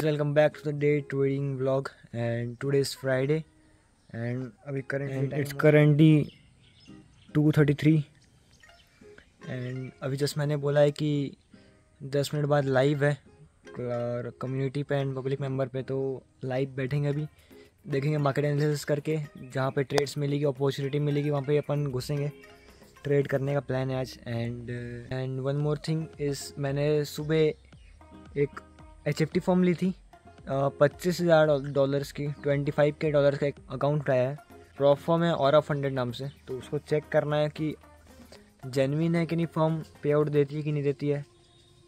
welcome back to the day trading vlog and today is Friday and अभी it's currently 2:33 and अभी just मैंने बोला है कि 10 मिनट बाद लाइव है और कम्युनिटी पे एंड पब्लिक मेंबर पे, तो लाइव बैठेंगे अभी, देखेंगे मार्केट एनालिसिस करके, जहाँ पे ट्रेड्स मिलेगी अपॉर्चुनिटी मिलेगी वहाँ पे अपन घुसेंगे। ट्रेड करने का प्लान है आज। And one more thing is, मैंने सुबह एक HFT फॉर्म ली थी $25,000 की, $25K का एक अकाउंट उठाया है। प्रॉप फॉर्म है ऑरा फंडेड नाम से, तो उसको चेक करना है कि जेन्युइन है कि नहीं, फॉर्म पे आउट देती है कि नहीं देती है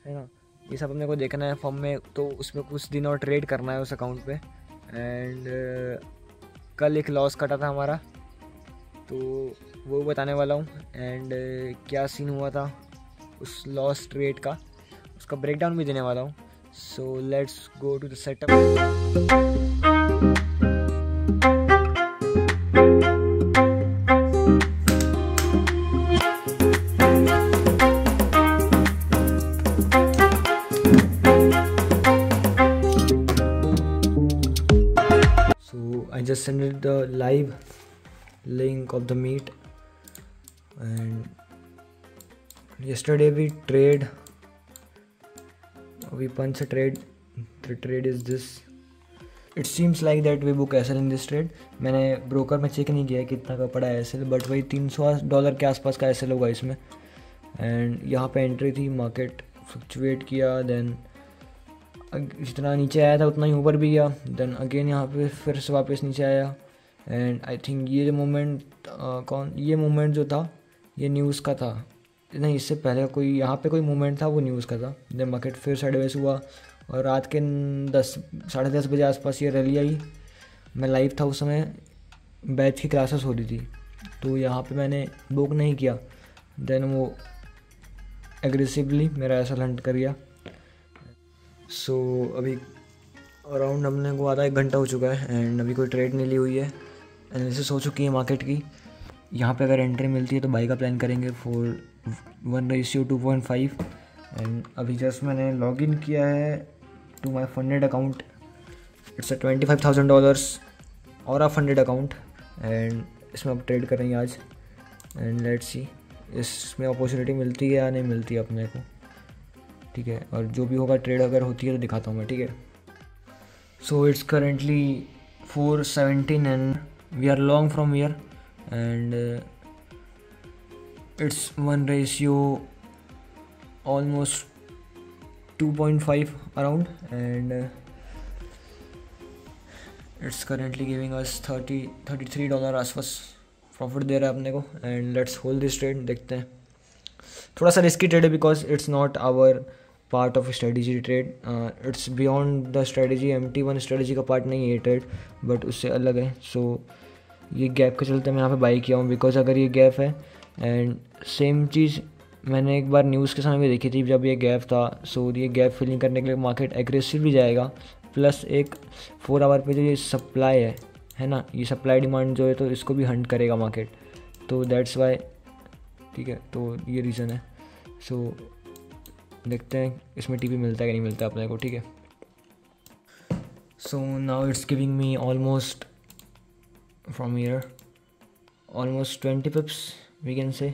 ना, ये सब अपने को देखना है फॉर्म में। तो उसमें कुछ दिन और ट्रेड करना है उस अकाउंट पे। एंड कल एक लॉस कटा था हमारा, तो वो बताने वाला हूँ। एंड क्या सीन हुआ था उस लॉस ट्रेड का, उसका ब्रेकडाउन भी देने वाला हूँ। So let's go to the setup. So I just sent the live link of the meet, and yesterday we trade. We punch a trade. The trade is this. It seems like that we book SL in this trade. मैंने broker में check नहीं किया कितना का पड़ा है SL, but वही $300 के आसपास का SL होगा इसमें। एंड यहाँ पे एंट्री थी, मार्केट फ्लक्चुएट किया, देन जितना नीचे आया था उतना ही ऊपर भी गया, देन अगेन यहाँ पे फिर से वापस नीचे आया। एंड आई थिंक ये मोमेंट ये मोमेंट जो था ये न्यूज़ का था, नहीं इससे पहले कोई यहाँ पे कोई मूवमेंट था वो न्यूज़ का था। देन मार्केट फिर साइडवेज हुआ और रात के 10 साढ़े 10 बजे आसपास ये रैली आई। मैं लाइव था उस समय, बैच की क्लासेस हो रही थी, तो यहाँ पे मैंने बुक नहीं किया। देन वो एग्रेसिवली मेरा ऐसा हंट कर गया। सो अभी अराउंड हमने को आधा 1 घंटा हो चुका है एंड अभी कोई ट्रेड नहीं ली हुई है। एनालिसिस हो चुकी है मार्केट की। यहाँ पे अगर एंट्री मिलती है तो बाई का प्लान करेंगे फॉर 1:2.5। एंड अभी जस्ट मैंने लॉगिन किया है to my funded account. It's $25,000 और फंडेड अकाउंट, एंड इसमें अब ट्रेड करेंगे आज। एंड लेट्स सी इसमें अपॉर्चुनिटी मिलती है या नहीं मिलती है अपने को, ठीक है। और जो भी होगा ट्रेड अगर होती है तो दिखाता हूँ मैं, ठीक है। So it's currently 4:17 and we are long from here and it's 1 ratio almost 2.5 around, and it's currently giving us $33 आसपास प्रॉफिट दे रहा है अपने को। And let's hold this trade, देखते हैं। थोड़ा सा रिस्की ट्रेड है because it's not our part of strategy trade, it's beyond the strategy. MT1 strategy का पार्ट नहीं है ये ट्रेड, बट उससे अलग है। सो ये गैप के चलते मैं यहाँ पे बाई किया हूँ, बिकॉज अगर ये गैप है, एंड सेम चीज़ मैंने एक बार न्यूज़ के समय भी देखी थी जब ये गैप था। सो ये गैप फिलिंग करने के लिए मार्केट एग्रेसिव भी जाएगा, प्लस एक 4 आवर पे जो ये सप्लाई है ना, ये सप्लाई डिमांड जो है तो इसको भी हंट करेगा मार्केट, तो दैट्स वाई, ठीक है। तो ये रीज़न है। सो देखते हैं इसमें TP मिलता है कि नहीं मिलता अपने को, ठीक है। So now it's giving me almost from here almost 20 pips, we can say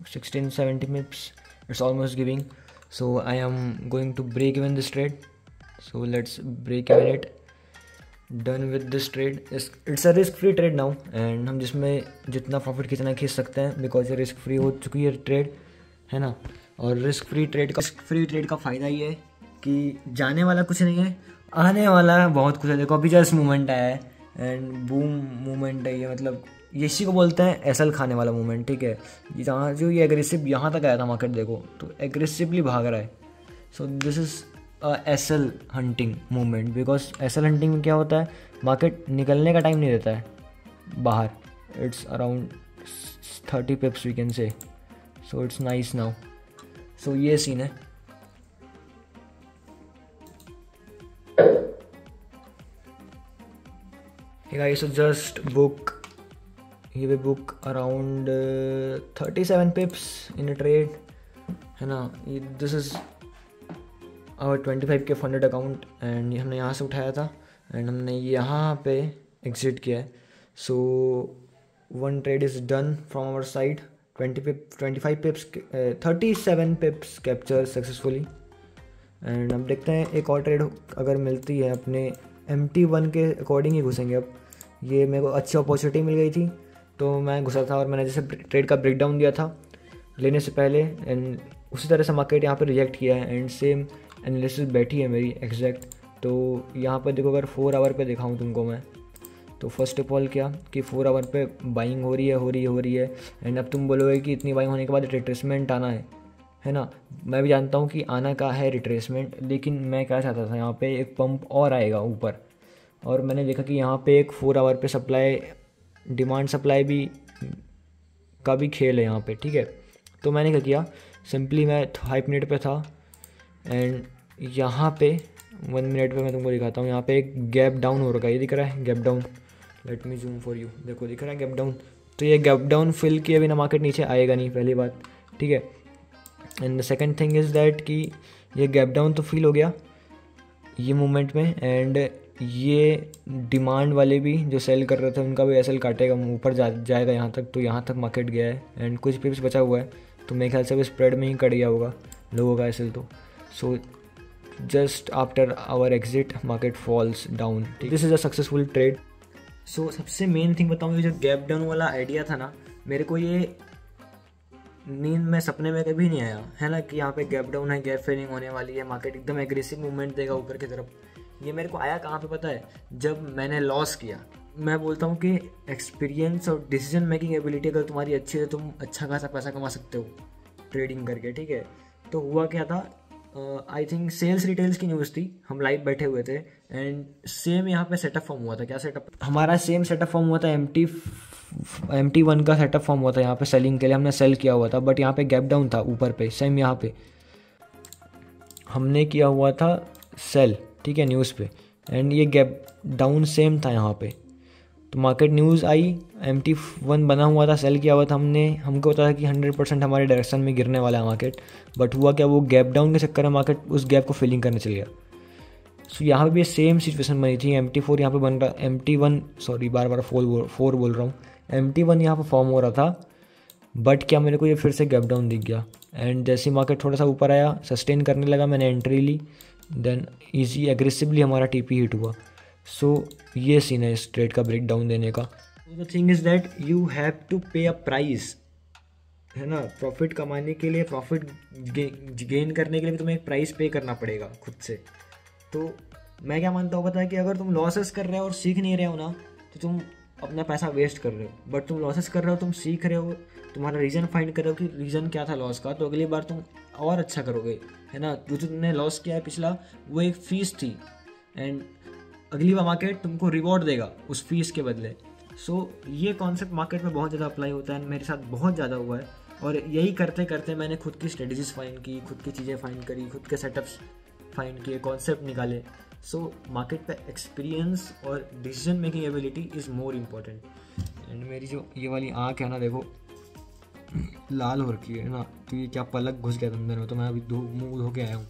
16-17 pips it's almost giving. So I am going to break even this trade, so let's break even it. Done with this trade. It's a risk free trade now, and हम जिसमें जितना profit कितना खींच सकते हैं, because ये risk free हो चुकी है ट्रेड, है ना। और रिस्क फ्री ट्रेड का फ़ायदा ये है कि जाने वाला कुछ नहीं है, आने वाला बहुत कुछ है। देखो अभी जस्ट मूवमेंट आया है एंड बूम मूवमेंट है ये, मतलब ये इसी को बोलते हैं SL खाने वाला मूवमेंट, ठीक है। जहाँ जो ये एग्रेसिव यहाँ तक आया था मार्केट, देखो तो एग्रेसिवली भाग रहा है। So this is SL hunting movement, because SL hunting में क्या होता है, मार्केट निकलने का टाइम नहीं देता है बाहर। It's around 30 pips we can say, so it's nice now. So ये सीन है। Hey guys, so just book around 37 pips in a trade, है ना। दिस इज और 25 के फंडेड अकाउंट एंड हमने यहाँ से उठाया था एंड हमने यहाँ पे एग्जिट किया है। So 1 trade is done from our side, 25 pips 37 pips capture successfully. And अब देखते हैं एक और ट्रेड अगर मिलती है, अपने MT1 के अकॉर्डिंग ही घुसेंगे। अब ये मेरे को अच्छी अपॉर्चुनिटी मिल गई थी तो मैं घुसा था और मैंने जैसे ट्रेड का ब्रेकडाउन दिया था लेने से पहले एंड उसी तरह से मार्केट यहाँ पे रिजेक्ट किया है एंड सेम एनालिसिस बैठी है मेरी एग्जैक्ट। तो यहाँ पर देखो, अगर 4 आवर पे दिखाऊँ तुमको मैं, तो फर्स्ट ऑफ ऑल क्या कि 4 आवर पे बाइंग हो रही है एंड अब तुम बोलोगे कि इतनी बाइंग होने के बाद रिट्रेसमेंट आना है ना। मैं भी जानता हूँ कि आना का है रिट्रेसमेंट, लेकिन मैं क्या चाहता था यहाँ पे एक पंप और आएगा ऊपर। और मैंने देखा कि यहाँ पे एक 4 आवर पे सप्लाई डिमांड सप्लाई भी का भी खेल है यहाँ पे, ठीक है। तो मैंने क्या किया, सिंपली मैं 5 मिनट पे था एंड यहाँ पे 1 मिनट पे मैं तुमको दिखाता हूँ। यहाँ पे एक गैप डाउन हो रखा है, ये दिख रहा है gap down, let me zoom for you, देखो दिख रहा है गैप डाउन। तो ये गैप डाउन फिल किए बिना मार्केट नीचे आएगा नहीं, पहली बात, ठीक है। And the second thing is that कि ये गैप डाउन तो फील हो गया ये मूवमेंट में एंड ये डिमांड वाले भी जो सेल कर रहे थे उनका भी एसएल काटेगा, ऊपर जाएगा यहाँ तक। तो यहाँ तक मार्केट गया है एंड कुछ पिप्स बचा हुआ है, तो मेरे ख्याल से भी स्प्रेड में ही कट गया होगा लोगों का एसएल। तो so just after our exit market falls down, this is a successful trade. So सबसे मेन थिंग बताऊँ, ये जो गैप डाउन वाला आइडिया था ना, मेरे को ये नींद में सपने में कभी नहीं आया है ना कि यहाँ पे गैप डाउन है, गैप फिलिंग होने वाली है, मार्केट एकदम एग्रेसिव मूवमेंट देगा ऊपर की तरफ। ये मेरे को आया कहाँ पे पता है, जब मैंने लॉस किया। मैं बोलता हूँ कि एक्सपीरियंस और डिसीजन मेकिंग एबिलिटी अगर तुम्हारी अच्छी है, तुम अच्छा खासा पैसा कमा सकते हो ट्रेडिंग करके, ठीक है। तो हुआ क्या था, आई थिंक सेल्स रिटेल्स की न्यूज़ थी, हम लाइव बैठे हुए थे एंड सेम यहाँ पे सेटअप फॉर्म हुआ था। क्या सेटअप? हमारा सेम सेटअप फॉर्म हुआ था, MT1 का सेटअप फॉर्म हुआ था यहाँ पे सेलिंग के लिए, हमने सेल किया हुआ था। बट यहाँ पे गैप डाउन था ऊपर पे, सेम यहाँ पे हमने किया हुआ था सेल, ठीक है, न्यूज़ पे, एंड ये गैप डाउन सेम था यहाँ पे। तो मार्केट न्यूज़ आई, MT1 बना हुआ था, सेल किया हुआ था हमने, हमको पता था कि 100% हमारे डायरेक्शन में गिरने वाला है मार्केट। बट हुआ क्या, वो गैप डाउन के चक्कर में मार्केट उस गैप को फिलिंग करने चल गया। सो यहाँ पे भी सेम सिचुएशन बनी थी। MT4 यहाँ पे बन रहा, MT1 सॉरी बार 4 बोल रहा हूँ, MT1 यहाँ पे फॉर्म हो रहा था। बट क्या मेरे को ये फिर से गैप डाउन दिख गया एंड जैसे मार्केट थोड़ा सा ऊपर आया, सस्टेन करने लगा, मैंने एंट्री ली, देन ईजी एग्रेसिवली हमारा TP हिट हुआ। सो ये सीन है इस ट्रेड का ब्रेक डाउन देने का। The thing is that you have to pay a price, है ना। प्रॉफिट कमाने के लिए, प्रॉफिट गेन करने के लिए भी तुम्हें एक प्राइस पे करना पड़ेगा खुद से। तो मैं क्या मानता हूँ पता है कि अगर तुम लॉसेस कर रहे हो और सीख नहीं रहे हो ना, तो तुम अपना पैसा वेस्ट कर रहे हो। बट तुम लॉसेस कर रहे हो, तुम सीख रहे हो, तुम्हारा रीज़न फाइंड कर रहे हो कि रीज़न क्या था लॉस का, तो अगली बार तुम और अच्छा करोगे, है ना। जो तुमने लॉस किया है पिछला, वो एक फ़ीस थी एंड अगली बार मार्केट तुमको रिवॉर्ड देगा उस फीस के बदले। सो ये कॉन्सेप्ट मार्केट में बहुत ज़्यादा अप्लाई होता है, मेरे साथ बहुत ज़्यादा हुआ है। और यही करते करते मैंने खुद की स्ट्रेटजीज फाइंड की, खुद की चीज़ें फाइंड करी, खुद के सेटअप्स फाइंड किए, कॉन्सेप्ट निकाले। सो मार्केट पे एक्सपीरियंस और decision making ability is more important. And मेरी जो ये वाली आँख है ना, देखो लाल हो रखी है ना, तो ये क्या पलक घुस गया अंदर में, तो मैं अभी मुँह धो के आया हूँ।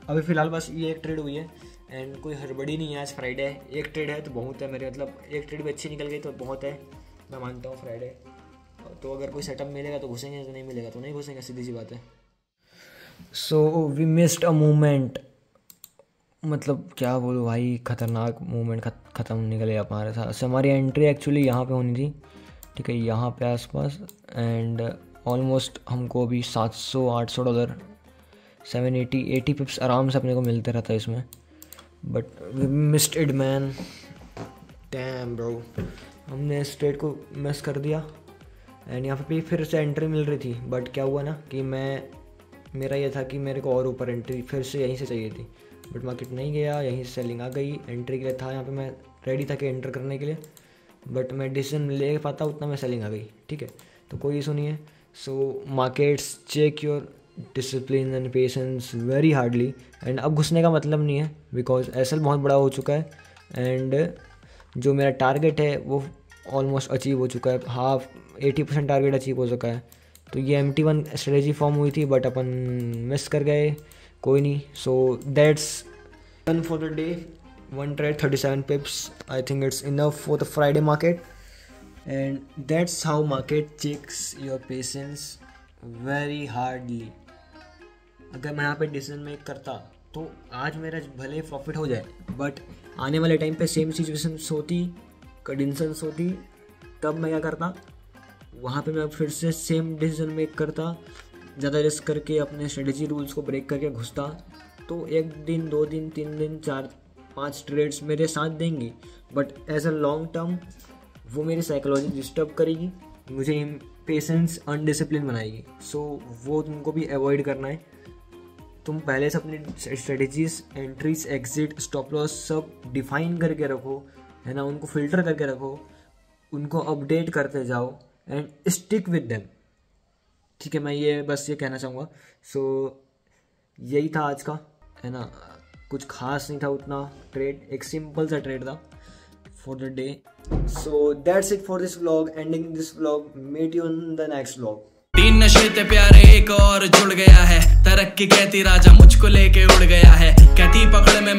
अभी फ़िलहाल बस ये एक ट्रेड हुई है एंड कोई हड़बड़ी नहीं है, आज फ्राइडे है, एक ट्रेड है तो बहुत है मेरे, मतलब एक ट्रेड भी अच्छी निकल गई तो बहुत है, मैं मानता हूँ फ्राइडे। तो अगर कोई सेटअप मिलेगा तो घुसेंगे, तो नहीं मिलेगा तो नहीं घुसेंगे, सीधी सी बात है। So we missed a movement, मतलब क्या बोलूँ भाई, ख़तरनाक मूवमेंट ख़त्म निकले हमारे साथ से। हमारी एंट्री एक्चुअली यहाँ पे होनी थी, ठीक है, यहाँ पे आसपास, एंड ऑलमोस्ट हमको अभी $700-800 780 पिप्स आराम से अपने को मिलते रहता है इसमें। But we missed it man, damn bro, हमने इस ट्रेड को मिस कर दिया। एंड यहाँ पे फिर से एंट्री मिल रही थी, बट क्या हुआ ना कि मेरा ये था कि मेरे को और ऊपर एंट्री फिर से यहीं से चाहिए थी, बट मार्केट नहीं गया, यहीं से सेलिंग आ गई। एंट्री के लिए था यहाँ पे, मैं रेडी था कि एंटर करने के लिए, बट मैं डिसीजन ले पाता उतना में सेलिंग आ गई, ठीक है। तो कोई इशू नहीं है। So markets check your discipline and patience very hardly. And अब घुसने का मतलब नहीं है, बिकॉज एसएल बहुत बड़ा हो चुका है एंड जो मेरा टारगेट है वो ऑलमोस्ट अचीव हो चुका है, 80% टारगेट अचीव हो चुका है। तो ये MT1 स्ट्रेटजी फॉर्म हुई थी, बट अपन मिस कर गए, कोई नहीं. So that's done for the day. 1 trade 37 pips. I think it's enough for the Friday market. And that's how market checks your patience very hardly. अगर मैं यहाँ पे डिसीजन मेक करता तो आज मेरा भले प्रॉफिट हो जाए, बट आने वाले टाइम पे सेम सिचुएशन होती, कंडीशंस होती, तब मैं क्या करता, वहाँ पे मैं फिर से सेम डिसीजन मेक करता, ज़्यादा रिस्क करके अपने स्ट्रेटजी रूल्स को ब्रेक करके घुसता. तो 1 दिन 2 दिन 3 दिन 4-5 ट्रेड्स मेरे साथ देंगी, but as a long term वो मेरी साइकोलॉजी डिस्टर्ब करेगी, मुझे पेशेंस अनडिसिप्लिन बनाएगी. सो वो तुमको भी अवॉइड करना है. तुम पहले से अपनी strategies, entries, exit, stop loss सब डिफाइन करके रखो, है ना, उनको फिल्टर करके रखो, उनको अपडेट करते जाओ एंड स्टिक विद देम. ठीक है, मैं ये बस ये कहना चाहूँगा. सो यही था आज का, है ना, कुछ खास नहीं था उतना ट्रेड, एक सिंपल सा ट्रेड था for the day. So that's it for this vlog. Ending this vlog. Meet you in the next vlog. 3 नशे थे प्यारे, एक और जुड़ गया है, तरक्की कहती राजा मुझको लेके उड़ गया है, कहती पकड़ में